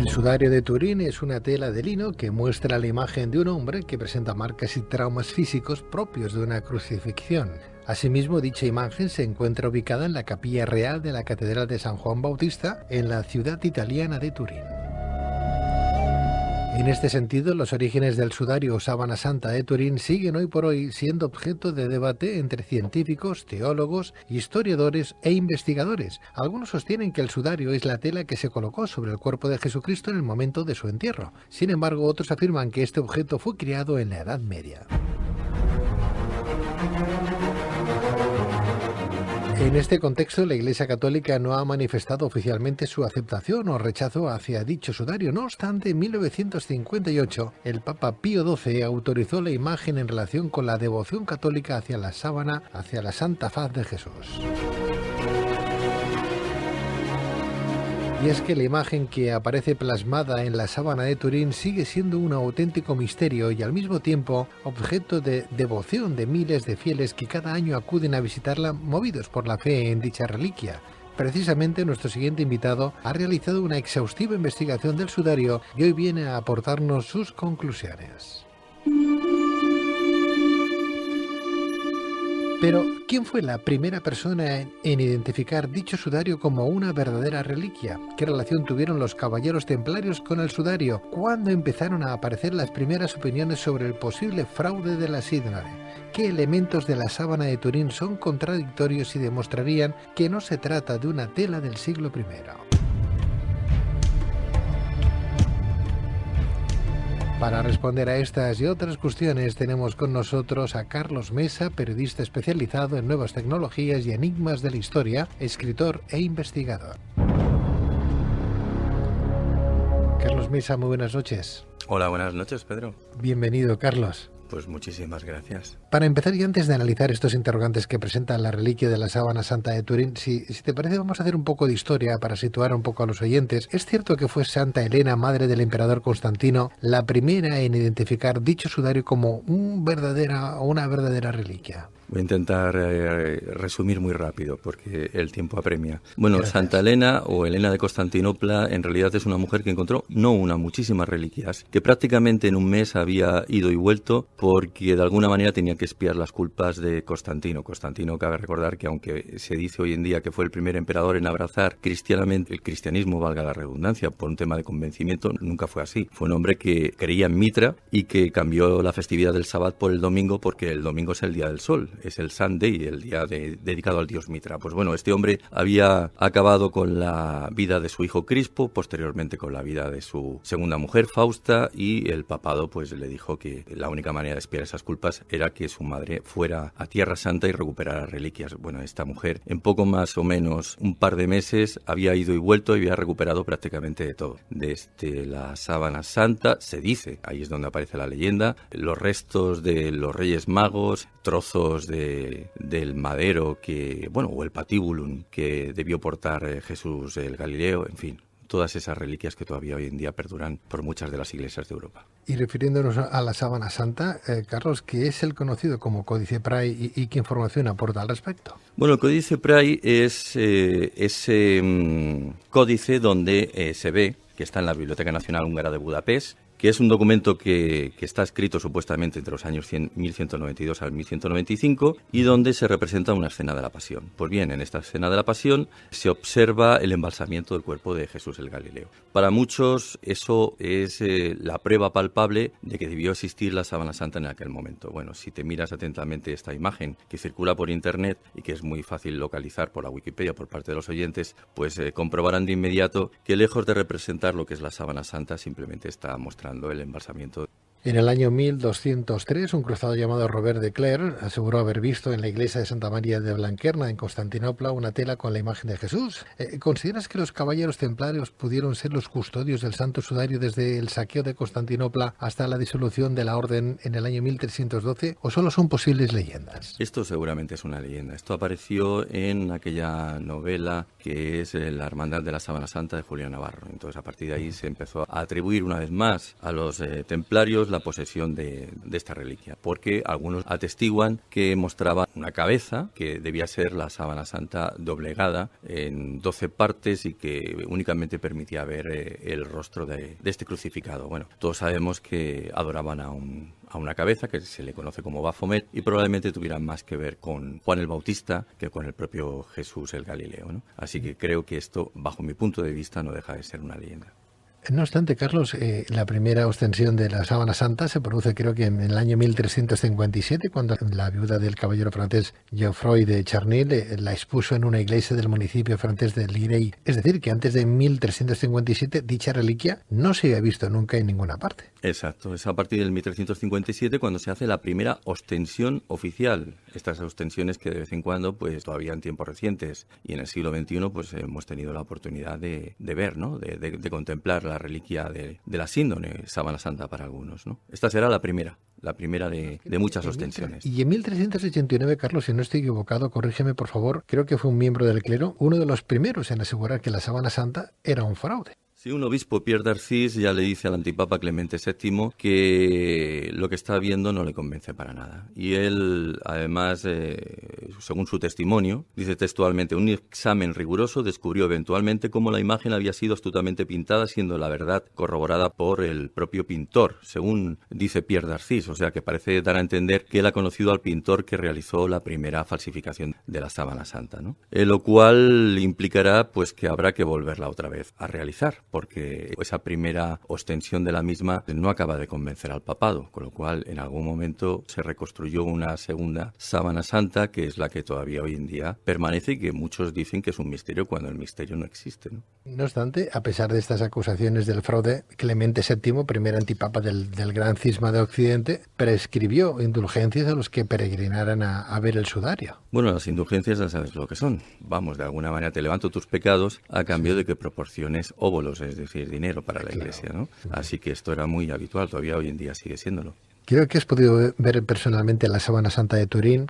El sudario de Turín es una tela de lino que muestra la imagen de un hombre que presenta marcas y traumas físicos propios de una crucifixión. Asimismo, dicha imagen se encuentra ubicada en la capilla real de la Catedral de San Juan Bautista, en la ciudad italiana de Turín. En este sentido, los orígenes del sudario o sábana santa de Turín siguen hoy por hoy siendo objeto de debate entre científicos, teólogos, historiadores e investigadores. Algunos sostienen que el sudario es la tela que se colocó sobre el cuerpo de Jesucristo en el momento de su entierro. Sin embargo, otros afirman que este objeto fue creado en la Edad Media. En este contexto, la Iglesia Católica no ha manifestado oficialmente su aceptación o rechazo hacia dicho sudario. No obstante, en 1958, el Papa Pío XII autorizó la imagen en relación con la devoción católica hacia la sábana, hacia la Santa Faz de Jesús. Y es que la imagen que aparece plasmada en la sábana de Turín sigue siendo un auténtico misterio y al mismo tiempo objeto de devoción de miles de fieles que cada año acuden a visitarla movidos por la fe en dicha reliquia. Precisamente nuestro siguiente invitado ha realizado una exhaustiva investigación del sudario y hoy viene a aportarnos sus conclusiones. Pero, ¿quién fue la primera persona en identificar dicho sudario como una verdadera reliquia? ¿Qué relación tuvieron los caballeros templarios con el sudario? ¿Cuándo empezaron a aparecer las primeras opiniones sobre el posible fraude de la síndrome? ¿Qué elementos de la sábana de Turín son contradictorios y demostrarían que no se trata de una tela del siglo I? Para responder a estas y otras cuestiones tenemos con nosotros a Carlos Mesa, periodista especializado en nuevas tecnologías y enigmas de la historia, escritor e investigador. Carlos Mesa, muy buenas noches. Hola, buenas noches, Pedro. Bienvenido, Carlos. Pues muchísimas gracias. Para empezar, y antes de analizar estos interrogantes que presenta la reliquia de la sábana santa de Turín, si te parece, vamos a hacer un poco de historia para situar un poco a los oyentes. ¿Es cierto que fue Santa Elena, madre del emperador Constantino, la primera en identificar dicho sudario como una verdadera reliquia? Voy a intentar resumir muy rápido porque el tiempo apremia. Bueno, Gracias. Santa Elena o Elena de Constantinopla en realidad es una mujer que encontró muchísimas reliquias, que prácticamente en un mes había ido y vuelto porque de alguna manera tenía que expiar las culpas de Constantino. Constantino, cabe recordar que aunque se dice hoy en día que fue el primer emperador en abrazar cristianamente el cristianismo, valga la redundancia, por un tema de convencimiento, nunca fue así. Fue un hombre que creía en Mitra y que cambió la festividad del sábado por el domingo porque el domingo es el día del sol. Es el Sunday, el día dedicado al dios Mitra. Pues bueno, este hombre había acabado con la vida de su hijo Crispo, posteriormente con la vida de su segunda mujer, Fausta, y el papado pues le dijo que la única manera de expiar esas culpas era que su madre fuera a Tierra Santa y recuperara reliquias. Bueno, esta mujer en poco más o menos un par de meses había ido y vuelto y había recuperado prácticamente de todo. Desde la sábana santa, se dice, ahí es donde aparece la leyenda, los restos de los Reyes Magos, trozos del madero o el patíbulum que debió portar Jesús el Galileo, en fin, todas esas reliquias que todavía hoy en día perduran por muchas de las iglesias de Europa. Y refiriéndonos a la sábana santa, Carlos, ¿qué es el conocido como Códice Pray y qué información aporta al respecto? Bueno, el Códice Pray es ese códice donde se ve que está en la Biblioteca Nacional Húngara de Budapest, que es un documento que está escrito supuestamente entre los años 1192 al 1195 y donde se representa una escena de la Pasión. Pues bien, en esta escena de la Pasión se observa el embalsamiento del cuerpo de Jesús el Galileo. Para muchos eso es la prueba palpable de que debió existir la sábana santa en aquel momento. Bueno, si te miras atentamente esta imagen que circula por internet y que es muy fácil localizar por la Wikipedia por parte de los oyentes, pues comprobarán de inmediato que lejos de representar lo que es la sábana santa, simplemente está mostrando el embalsamiento. En el año 1203, un cruzado llamado Robert de Clair aseguró haber visto en la iglesia de Santa María de Blanquerna, en Constantinopla, una tela con la imagen de Jesús. ¿Consideras que los caballeros templarios pudieron ser los custodios del Santo Sudario desde el saqueo de Constantinopla hasta la disolución de la orden en el año 1312, o solo son posibles leyendas? Esto seguramente es una leyenda. Esto apareció en aquella novela que es La Hermandad de la Sábana Santa de Julio Navarro. Entonces, a partir de ahí se empezó a atribuir una vez más a los templarios la posesión de esta reliquia, porque algunos atestiguan que mostraba una cabeza que debía ser la sábana santa doblegada en 12 partes y que únicamente permitía ver el rostro de este crucificado. Bueno, todos sabemos que adoraban a una cabeza que se le conoce como Baphomet y probablemente tuvieran más que ver con Juan el Bautista que con el propio Jesús el Galileo, ¿no? Así que creo que esto, bajo mi punto de vista, no deja de ser una leyenda. No obstante, Carlos, la primera ostensión de la sábana santa se produce creo que en el año 1357, cuando la viuda del caballero francés Geoffroy de Charny la expuso en una iglesia del municipio francés de Lirey. Es decir, que antes de 1357 dicha reliquia no se había visto nunca en ninguna parte. Exacto, es a partir del 1357 cuando se hace la primera ostensión oficial. Estas ostensiones que de vez en cuando, pues todavía en tiempos recientes y en el siglo XXI, pues hemos tenido la oportunidad de ver, ¿no? De contemplar la reliquia de la síndone, sábana santa para algunos, ¿no? Esta será la primera de muchas ostensiones. Y en 1389, Carlos, si no estoy equivocado, corrígeme por favor, creo que fue un miembro del clero, uno de los primeros en asegurar que la sábana santa era un fraude. Sí, un obispo, Pierre d'Arcis, ya le dice al antipapa Clemente VII que lo que está viendo no le convence para nada. Y él, además, según su testimonio, dice textualmente, un examen riguroso descubrió eventualmente cómo la imagen había sido astutamente pintada, siendo la verdad corroborada por el propio pintor, según dice Pierre d'Arcis. O sea, que parece dar a entender que él ha conocido al pintor que realizó la primera falsificación de la sábana santa, ¿no? Lo cual implicará pues que habrá que volverla otra vez a realizar, porque esa primera ostensión de la misma no acaba de convencer al papado, con lo cual en algún momento se reconstruyó una segunda sábana santa, que es la que todavía hoy en día permanece y que muchos dicen que es un misterio cuando el misterio no existe, ¿no? No obstante, a pesar de estas acusaciones del fraude, Clemente VII, primer antipapa del gran cisma de Occidente, prescribió indulgencias a los que peregrinaran a ver el sudario. Bueno, las indulgencias ya sabes lo que son. Vamos, de alguna manera te levanto tus pecados a cambio de que proporciones óbolos, es decir, dinero para la Iglesia, ¿no? Así que esto era muy habitual, todavía hoy en día sigue siéndolo. Creo que has podido ver personalmente la sábana santa de Turín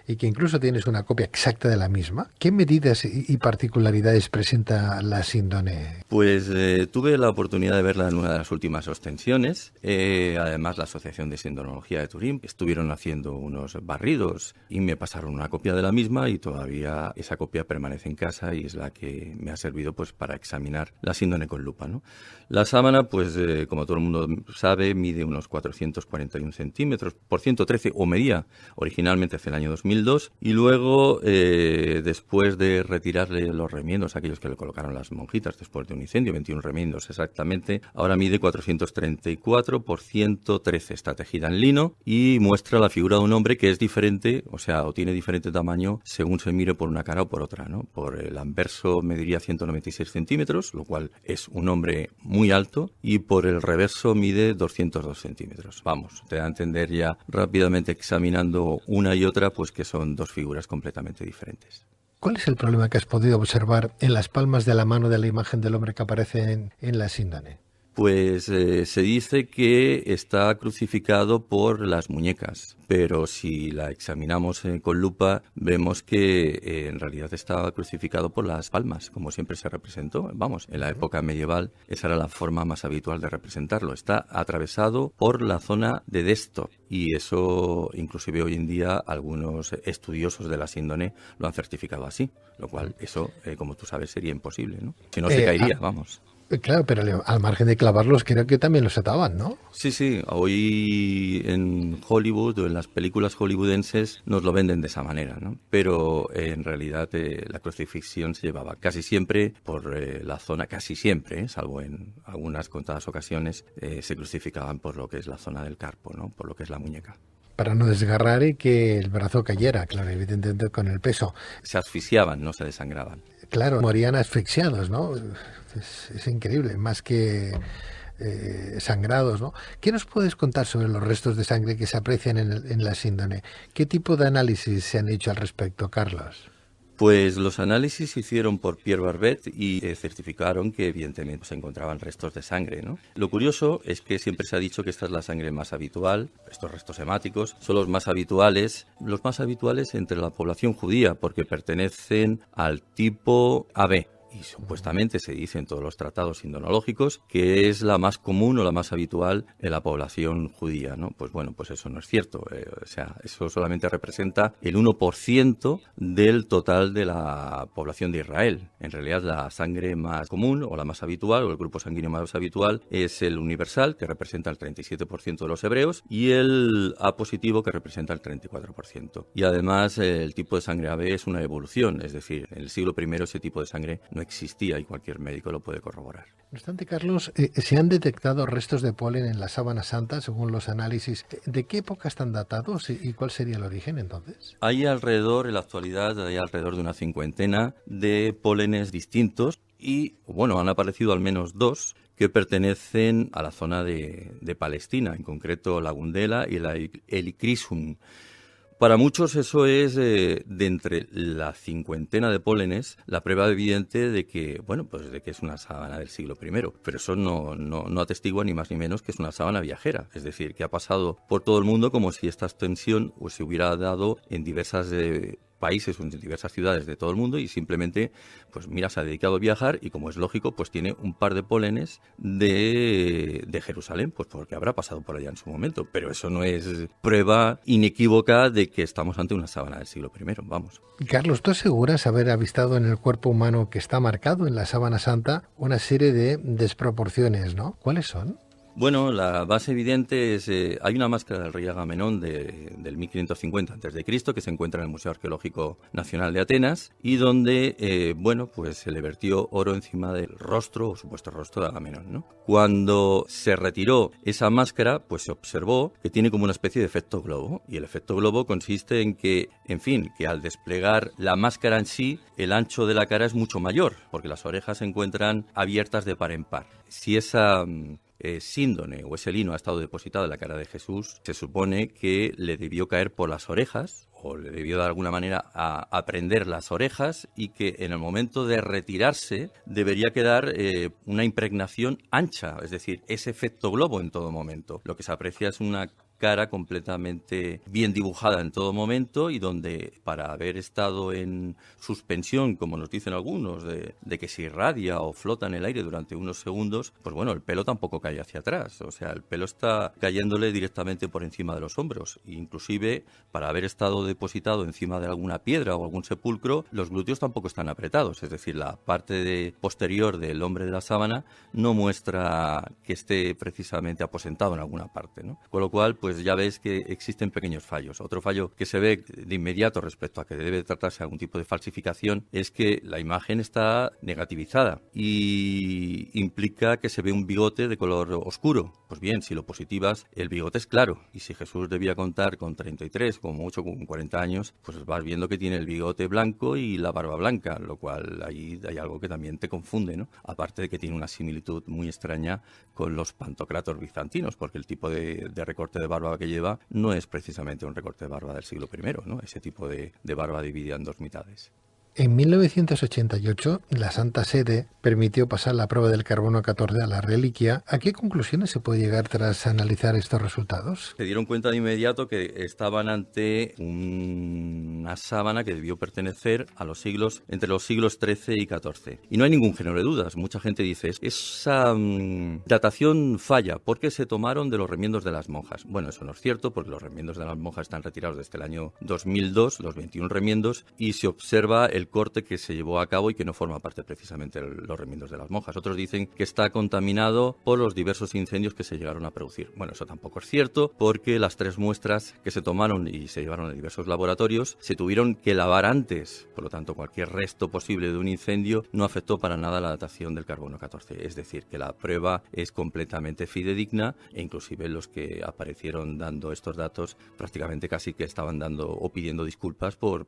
y que incluso tienes una copia exacta de la misma. ¿Qué medidas y particularidades presenta la síndone? Pues tuve la oportunidad de verla en una de las últimas ostensiones. Además, la Asociación de Sindonología de Turín estuvieron haciendo unos barridos y me pasaron una copia de la misma y todavía esa copia permanece en casa y es la que me ha servido pues para examinar la síndone con lupa, ¿no? La sábana, pues como todo el mundo sabe, mide unos 441 centímetros por 113, o medía originalmente hace el año 2002, y luego, después de retirarle los remiendos a aquellos que le colocaron las monjitas después de un incendio, 21 remiendos exactamente, ahora mide 434 por 113, está tejida en lino y muestra la figura de un hombre que es diferente, o sea, o tiene diferente tamaño según se mire por una cara o por otra, ¿no? Por el anverso mediría 196 centímetros, lo cual es un hombre muy alto, y por el reverso mide 202 centímetros. Vamos, te da a entender ya rápidamente examinando una y otra, pues que son dos figuras completamente diferentes. ¿Cuál es el problema que has podido observar en las palmas de la mano de la imagen del hombre que aparece en la síndone? Pues se dice que está crucificado por las muñecas, pero si la examinamos con lupa vemos que en realidad estaba crucificado por las palmas, como siempre se representó. Vamos, en la época medieval esa era la forma más habitual de representarlo. Está atravesado por la zona de Desto y eso inclusive hoy en día algunos estudiosos de la síndone lo han certificado así, lo cual eso, como tú sabes, sería imposible, ¿no? Si no se caería, vamos. Claro, pero al margen de clavarlos, creo que también los ataban, ¿no? Sí, hoy en Hollywood o en las películas hollywoodenses nos lo venden de esa manera, ¿no? Pero en realidad la crucifixión se llevaba casi siempre por la zona, casi siempre, salvo en algunas contadas ocasiones, se crucificaban por lo que es la zona del carpo, ¿no? Por lo que es la muñeca. Para no desgarrar y que el brazo cayera, claro, evidentemente con el peso. Se asfixiaban, no se desangraban. Claro, morían asfixiados, ¿no? Es increíble, más que sangrados, ¿no? ¿Qué nos puedes contar sobre los restos de sangre que se aprecian en la síndone? ¿Qué tipo de análisis se han hecho al respecto, Carlos? Pues los análisis se hicieron por Pierre Barbet y certificaron que evidentemente se encontraban restos de sangre, ¿no? Lo curioso es que siempre se ha dicho que esta es la sangre más habitual, estos restos hemáticos son los más habituales entre la población judía porque pertenecen al tipo AB. y supuestamente se dice en todos los tratados indonológicos que es la más común o la más habitual en la población judía, ¿no? Pues bueno, pues eso no es cierto. O sea, eso solamente representa el 1% del total de la población de Israel. En realidad, la sangre más común o la más habitual, o el grupo sanguíneo más habitual, es el universal, que representa el 37% de los hebreos, y el A positivo, que representa el 34%. Y además, el tipo de sangre AB es una evolución, es decir, en el siglo I ese tipo de sangre no existía y cualquier médico lo puede corroborar. No obstante, Carlos, se han detectado restos de polen en la sábana santa, según los análisis. ¿De qué época están datados y cuál sería el origen entonces? Hay alrededor, en la actualidad, hay alrededor de una cincuentena de pólenes distintos y, bueno, han aparecido al menos 2 que pertenecen a la zona de Palestina, en concreto la Gundela y el Icrisum. Para muchos eso es, de entre la cincuentena de pólenes, la prueba evidente de que, bueno, pues de que es una sábana del siglo I. Pero eso no atestigua ni más ni menos que es una sábana viajera. Es decir, que ha pasado por todo el mundo como si esta extensión pues, se hubiera dado en diversas países o en diversas ciudades de todo el mundo y simplemente, pues mira, se ha dedicado a viajar y como es lógico, pues tiene un par de pólenes de Jerusalén, pues porque habrá pasado por allá en su momento. Pero eso no es prueba inequívoca de que estamos ante una sábana del siglo I, vamos. Carlos, ¿tú aseguras haber avistado en el cuerpo humano que está marcado en la sábana santa una serie de desproporciones, ¿no? ¿Cuáles son? Bueno, la base evidente es, hay una máscara del rey Agamenón del 1550 a.C. que se encuentra en el Museo Arqueológico Nacional de Atenas y donde, bueno, pues se le vertió oro encima del rostro o supuesto rostro de Agamenón, ¿no? Cuando se retiró esa máscara, pues se observó que tiene como una especie de efecto globo y el efecto globo consiste en que, en fin, que al desplegar la máscara en sí, el ancho de la cara es mucho mayor porque las orejas se encuentran abiertas de par en par. Si esa síndone o ese lino ha estado depositado en la cara de Jesús, se supone que le debió caer por las orejas o le debió de alguna manera a prender las orejas y que en el momento de retirarse debería quedar una impregnación ancha, es decir, ese efecto globo en todo momento. Lo que se aprecia es una cara completamente bien dibujada en todo momento y donde para haber estado en suspensión, como nos dicen algunos, de que se irradia o flota en el aire durante unos segundos, pues bueno, el pelo tampoco cae hacia atrás, o sea, el pelo está cayéndole directamente por encima de los hombros, inclusive para haber estado depositado encima de alguna piedra o algún sepulcro, los glúteos tampoco están apretados, es decir, la parte posterior del hombre de la sábana no muestra que esté precisamente aposentado en alguna parte, ¿no? Con lo cual, pues ya ves que existen pequeños fallos. Otro fallo que se ve de inmediato respecto a que debe tratarse de algún tipo de falsificación es que la imagen está negativizada y implica que se ve un bigote de color oscuro. Pues bien, si lo positivas, el bigote es claro. Y si Jesús debía contar con 33, como mucho con 40 años, pues vas viendo que tiene el bigote blanco y la barba blanca, lo cual ahí hay algo que también te confunde, ¿no? Aparte de que tiene una similitud muy extraña con los pantocratos bizantinos, porque el tipo de recorte de barba que lleva no es precisamente un recorte de barba del siglo I, ¿no? Ese tipo de barba dividida en dos mitades. En 1988, la Santa Sede permitió pasar la prueba del carbono 14 a la reliquia. ¿A qué conclusiones se puede llegar tras analizar estos resultados? Se dieron cuenta de inmediato que estaban ante una sábana que debió pertenecer a los siglos, entre los siglos XIII y XIV. Y no hay ningún género de dudas. Mucha gente dice, esa datación falla porque se tomaron de los remiendos de las monjas. Bueno, eso no es cierto porque los remiendos de las monjas están retirados desde el año 2002, los 21 remiendos, y se observa el corte que se llevó a cabo y que no forma parte precisamente de los remiendos de las monjas. Otros dicen que está contaminado por los diversos incendios que se llegaron a producir. Bueno, eso tampoco es cierto porque las 3 muestras que se tomaron y se llevaron a diversos laboratorios se tuvieron que lavar antes. Por lo tanto, cualquier resto posible de un incendio no afectó para nada la datación del carbono 14. Es decir, que la prueba es completamente fidedigna e inclusive los que aparecieron dando estos datos prácticamente casi que estaban dando o pidiendo disculpas por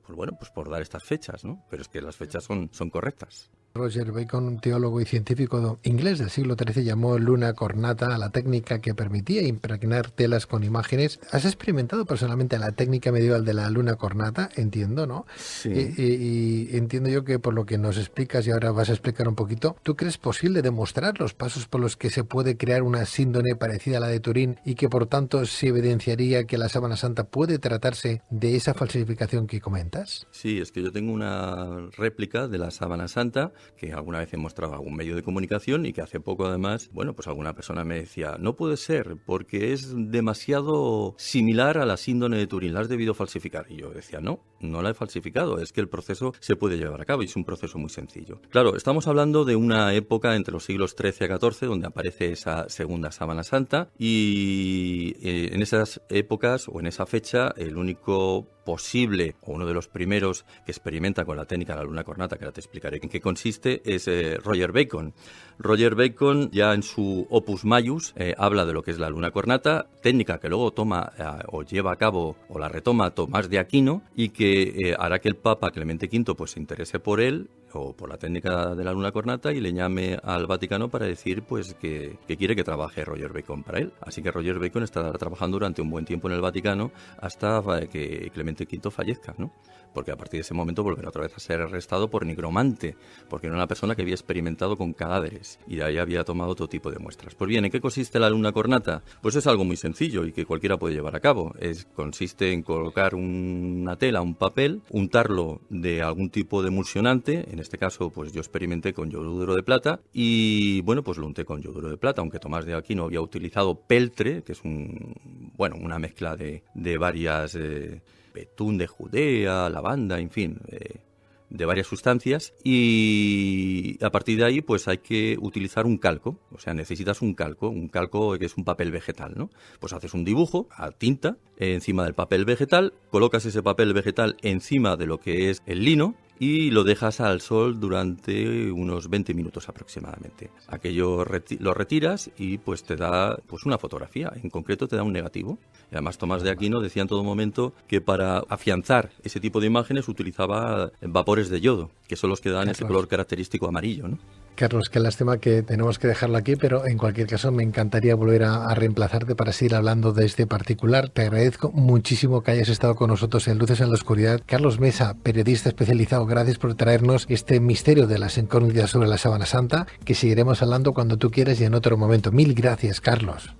dar estas fechas, ¿no? Pero es que las fechas son correctas. Roger Bacon, un teólogo y científico inglés del siglo XIII, llamó luna cornata a la técnica que permitía impregnar telas con imágenes. ¿Has experimentado personalmente la técnica medieval de la luna cornata? Entiendo, ¿no? Sí. Y entiendo yo que por lo que nos explicas y ahora vas a explicar un poquito, ¿tú crees posible demostrar los pasos por los que se puede crear una síndone parecida a la de Turín y que por tanto se evidenciaría que la sábana santa puede tratarse de esa falsificación que comentas? Sí, es que yo tengo una réplica de la sábana santa que alguna vez he mostrado a algún medio de comunicación y que hace poco además, bueno, pues alguna persona me decía, no puede ser porque es demasiado similar a la síndrome de Turing, la has debido falsificar. Y yo decía, no la he falsificado, es que el proceso se puede llevar a cabo y es un proceso muy sencillo. Claro, estamos hablando de una época entre los siglos XIII a XIV donde aparece esa segunda sábana santa y en esas épocas o en esa fecha el único posible o uno de los primeros que experimenta con la técnica de la luna cornata, que ahora te explicaré en qué consiste, es Roger Bacon. Roger Bacon ya en su Opus Maius habla de lo que es la luna cornata, técnica que luego toma o lleva a cabo o la retoma Tomás de Aquino y que hará que el Papa Clemente V pues se interese por él o por la técnica de la luna cornata y le llame al Vaticano para decir pues que quiere que trabaje Roger Bacon para él. Así que Roger Bacon estará trabajando durante un buen tiempo en el Vaticano hasta que Clemente V fallezca, ¿no? Porque a partir de ese momento volverá otra vez a ser arrestado por nigromante, porque era una persona que había experimentado con cadáveres y de ahí había tomado otro tipo de muestras. Pues bien, ¿en qué consiste la luna cornata? Pues es algo muy sencillo y que cualquiera puede llevar a cabo. Consiste en colocar una tela, un papel, untarlo de algún tipo de emulsionante, en este caso pues yo experimenté con yoduro de plata y bueno, pues lo unté con yoduro de plata, aunque Tomás de Aquino había utilizado peltre, que es una mezcla de varias... betún de Judea, lavanda, en fin, de varias sustancias y a partir de ahí pues hay que utilizar un calco, o sea, necesitas un calco que es un papel vegetal, ¿no? Pues haces un dibujo a tinta encima del papel vegetal, colocas ese papel vegetal encima de lo que es el lino y lo dejas al sol durante unos 20 minutos aproximadamente. Aquello lo retiras y pues te da pues una fotografía, en concreto te da un negativo. Y además Tomás de Aquino decía en todo momento que para afianzar ese tipo de imágenes utilizaba vapores de yodo, que son los que dan ese color característico amarillo, ¿no? Carlos, qué lástima que tenemos que dejarlo aquí, pero en cualquier caso me encantaría volver a reemplazarte para seguir hablando de este particular. Te agradezco muchísimo que hayas estado con nosotros en Luces en la Oscuridad. Carlos Mesa, periodista especializado, gracias por traernos este misterio de las incógnitas sobre la Sábana Santa, que seguiremos hablando cuando tú quieras y en otro momento. Mil gracias, Carlos.